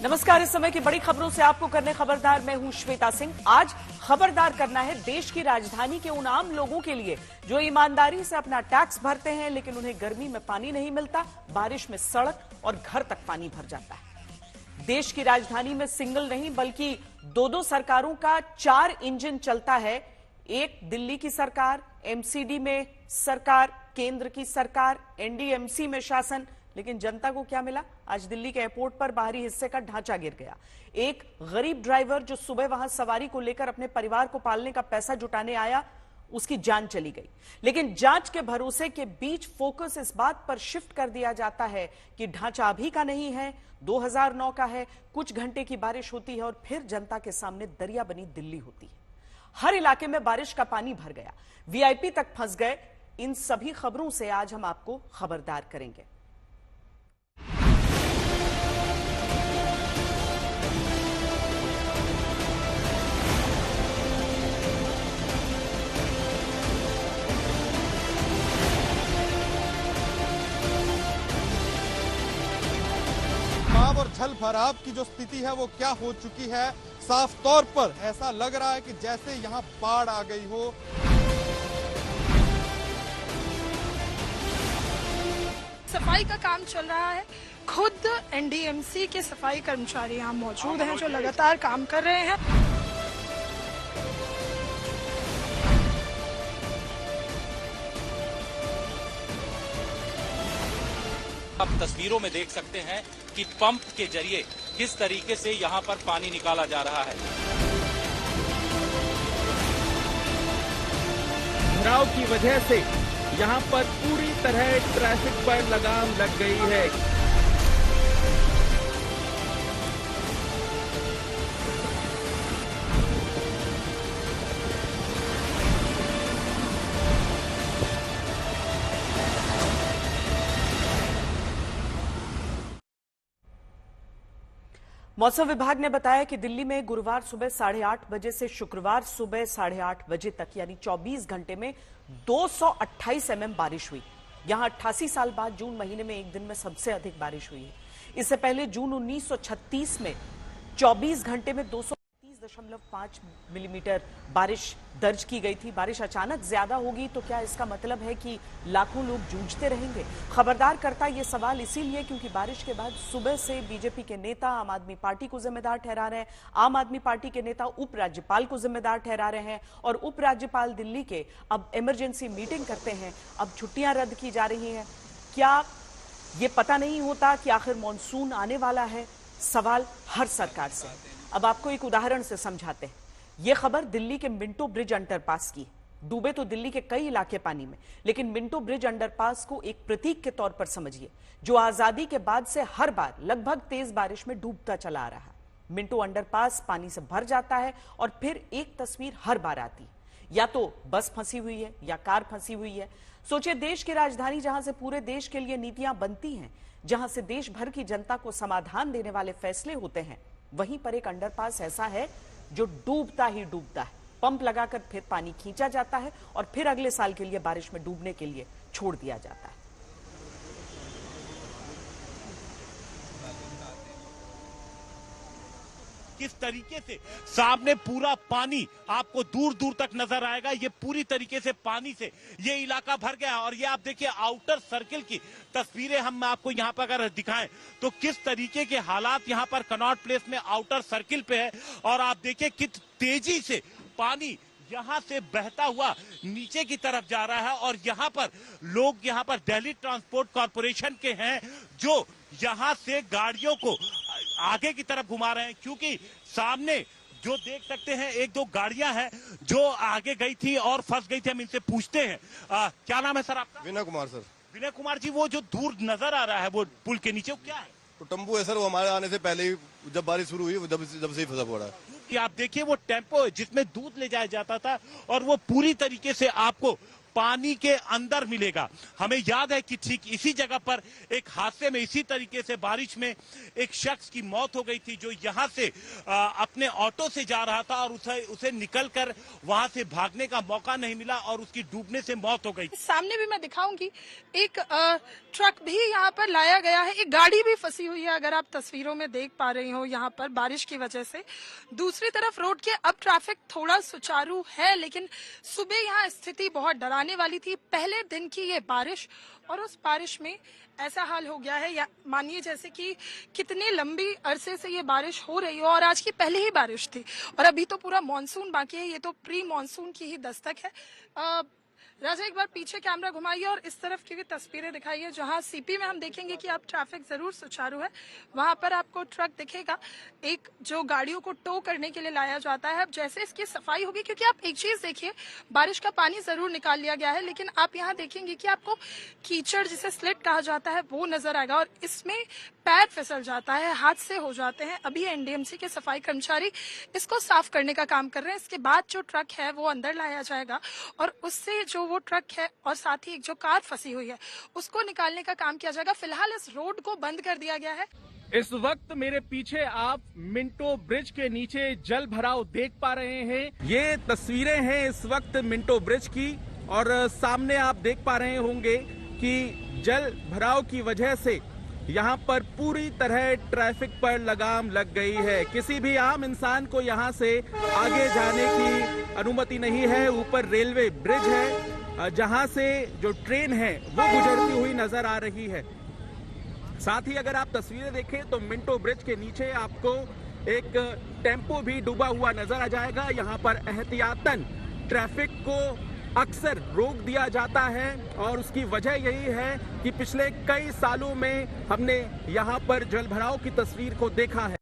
नमस्कार। इस समय की बड़ी खबरों से आपको करने खबरदार, मैं हूं श्वेता सिंह। आज खबरदार करना है देश की राजधानी के उन आम लोगों के लिए जो ईमानदारी से अपना टैक्स भरते हैं, लेकिन उन्हें गर्मी में पानी नहीं मिलता, बारिश में सड़क और घर तक पानी भर जाता है। देश की राजधानी में सिंगल नहीं बल्कि दो सरकारों का 4 इंजन चलता है। एक दिल्ली की सरकार, एमसीडी में सरकार, केंद्र की सरकार, एनडीएमसी में शासन। लेकिन जनता को क्या मिला? आज दिल्ली के एयरपोर्ट पर बाहरी हिस्से का ढांचा गिर गया। एक गरीब ड्राइवर जो सुबह वहां सवारी को लेकर अपने परिवार को पालने का पैसा जुटाने आया, उसकी जान चली गई। लेकिन जांच के भरोसे के बीच फोकस इस बात पर शिफ्ट कर दिया जाता है कि ढांचा अभी का नहीं है, 2009 का है। कुछ घंटे की बारिश होती है और फिर जनता के सामने दरिया बनी दिल्ली होती है। हर इलाके में बारिश का पानी भर गया, वीआईपी तक फंस गए। इन सभी खबरों से आज हम आपको खबरदार करेंगे। और जल भराव की जो स्थिति है वो क्या हो चुकी है, साफ तौर पर ऐसा लग रहा है कि जैसे यहाँ बाढ़ आ गई हो। सफाई का काम चल रहा है। खुद एनडीएमसी के सफाई कर्मचारी यहाँ मौजूद हैं जो लगातार काम कर रहे हैं। आप तस्वीरों में देख सकते हैं कि पंप के जरिए किस तरीके से यहां पर पानी निकाला जा रहा है। भराव की वजह से यहां पर पूरी तरह ट्रैफिक पर लगाम लग गई है। मौसम विभाग ने बताया कि दिल्ली में गुरुवार सुबह 8:30 बजे से शुक्रवार सुबह 8:30 बजे तक यानी 24 घंटे में 228 mm बारिश हुई। यहां 88 साल बाद जून महीने में एक दिन में सबसे अधिक बारिश हुई है। इससे पहले जून 1936 में 24 घंटे में 230.5 मिलीमीटर बारिश दर्ज की गई थी। बारिश अचानक ज्यादा होगी तो क्या इसका मतलब है कि लाखों लोग जूझते रहेंगे? खबरदार करता ये सवाल इसीलिए क्योंकि बारिश के बाद सुबह से बीजेपी के नेता आम आदमी पार्टी को जिम्मेदार ठहरा रहे हैं। आम आदमी पार्टी के नेता उपराज्यपाल को जिम्मेदार ठहरा रहे हैं और उपराज्यपाल दिल्ली के अब इमरजेंसी मीटिंग करते हैं। अब छुट्टियां रद्द की जा रही हैं। क्या ये पता नहीं होता कि आखिर मॉनसून आने वाला है? सवाल हर सरकार से। अब आपको एक उदाहरण से समझाते हैं। यह खबर दिल्ली के मिंटो ब्रिज अंडरपास की। डूबे तो दिल्ली के कई इलाके पानी में, लेकिन मिंटो ब्रिज अंडरपास को एक प्रतीक के तौर पर समझिए, जो आजादी के बाद से हर बार लगभग तेज बारिश में डूबता चला आ रहा है। मिंटो अंडरपास पानी से भर जाता है और फिर एक तस्वीर हर बार आती, या तो बस फंसी हुई है या कार फंसी हुई है। सोचिए, देश की राजधानी जहां से पूरे देश के लिए नीतियां बनती हैं, जहां से देश भर की जनता को समाधान देने वाले फैसले होते हैं, वहीं पर एक अंडरपास ऐसा है जो डूबता ही डूबता है। पंप लगाकर फिर पानी खींचा जाता है और फिर अगले साल के लिए बारिश में डूबने के लिए छोड़ दिया जाता है। किस तरीके से सामने पूरा पानी आपको दूर दूर तक नजर आएगा। ये पूरी तरीके से पानी से ये इलाका भर गया और ये आप देखिए आउटर सर्किल की तस्वीरें हम आपको यहाँ पर अगर दिखाएं तो किस तरीके के हालात यहाँ पर कनॉट प्लेस में आउटर सर्किल पे है। और आप देखिए किस तेजी से पानी यहाँ से बहता हुआ नीचे की तरफ जा रहा है। और यहाँ पर लोग यहाँ पर दिल्ली ट्रांसपोर्ट कॉर्पोरेशन के हैं जो यहाँ से गाड़ियों को आगे की तरफ घुमा रहे हैं, क्योंकि सामने जो देख सकते हैं 1-2 गाड़ियां हैं जो आगे गई थी और फंस गई थी। हम इनसे पूछते हैं क्या नाम है सर आपका? विनय कुमार सर। विनय कुमार जी, वो जो दूर नजर आ रहा है वो पुल के नीचे, वो क्या है? तो टम्पू है सर, वो हमारे आने से पहले ही जब बारिश शुरू हुई जब से ही फंसा पड़ा है। कि आप देखिए वो टेम्पो है जिसमें दूध ले जाया जाता था और वो पूरी तरीके से आपको पानी के अंदर मिलेगा। हमें याद है कि ठीक इसी जगह पर एक हादसे में इसी तरीके से बारिश में एक शख्स की मौत हो गई थी, जो यहां से अपने ऑटो से जा रहा था और उसे निकलकर वहां से भागने का मौका नहीं मिला और उसकी डूबने से मौत हो गई। सामने भी मैं दिखाऊंगी, एक ट्रक भी यहाँ पर लाया गया है, एक गाड़ी भी फंसी हुई है, अगर आप तस्वीरों में देख पा रही हो यहाँ पर बारिश की वजह से। दूसरी तरफ रोड के अब ट्रैफिक थोड़ा सुचारू है, लेकिन सुबह यहाँ स्थिति बहुत डराने वाली थी। पहले दिन की ये बारिश और उस बारिश में ऐसा हाल हो गया है, या मानिए जैसे कि कितने लंबी अरसे से ये बारिश हो रही हो और आज की पहले ही बारिश थी और अभी तो पूरा मानसून बाकी है। ये तो प्री मानसून की ही दस्तक है। राजा एक बार पीछे कैमरा घुमाइए और इस तरफ की भी तस्वीरें दिखाइए, जहां सीपी में हम देखेंगे कि अब ट्रैफिक जरूर सुचारू है। वहां पर आपको ट्रक दिखेगा, एक जो गाड़ियों को टो करने के लिए लाया जाता है। अब जैसे इसकी सफाई होगी, क्योंकि आप एक चीज देखिए, बारिश का पानी जरूर निकाल लिया गया है, लेकिन आप यहाँ देखेंगे कि आपको कीचड़ जिसे स्लिट कहा जाता है वो नजर आएगा और इसमें पैर फिसल जाता है, हादसे हो जाते हैं। अभी एनडीएमसी के सफाई कर्मचारी इसको साफ करने का काम कर रहे हैं। इसके बाद जो ट्रक है वो अंदर लाया जाएगा और उससे जो वो ट्रक है और साथ ही एक जो कार फंसी हुई है उसको निकालने का काम किया जाएगा। फिलहाल इस रोड को बंद कर दिया गया है। इस वक्त मेरे पीछे आप मिंटो ब्रिज के नीचे जल भराव देख पा रहे हैं। ये तस्वीरें हैं इस वक्त मिंटो ब्रिज की और सामने आप देख पा रहे होंगे कि जल भराव की वजह से यहाँ पर पूरी तरह ट्रैफिक पर लगाम लग गई है। किसी भी आम इंसान को यहाँ से आगे जाने की अनुमति नहीं है। ऊपर रेलवे ब्रिज है जहाँ से जो ट्रेन है वो गुजरती हुई नजर आ रही है। साथ ही अगर आप तस्वीरें देखें तो मिंटो ब्रिज के नीचे आपको एक टेम्पो भी डूबा हुआ नजर आ जाएगा। यहाँ पर एहतियातन ट्रैफिक को अक्सर रोक दिया जाता है और उसकी वजह यही है कि पिछले कई सालों में हमने यहाँ पर जलभराव की तस्वीर को देखा है।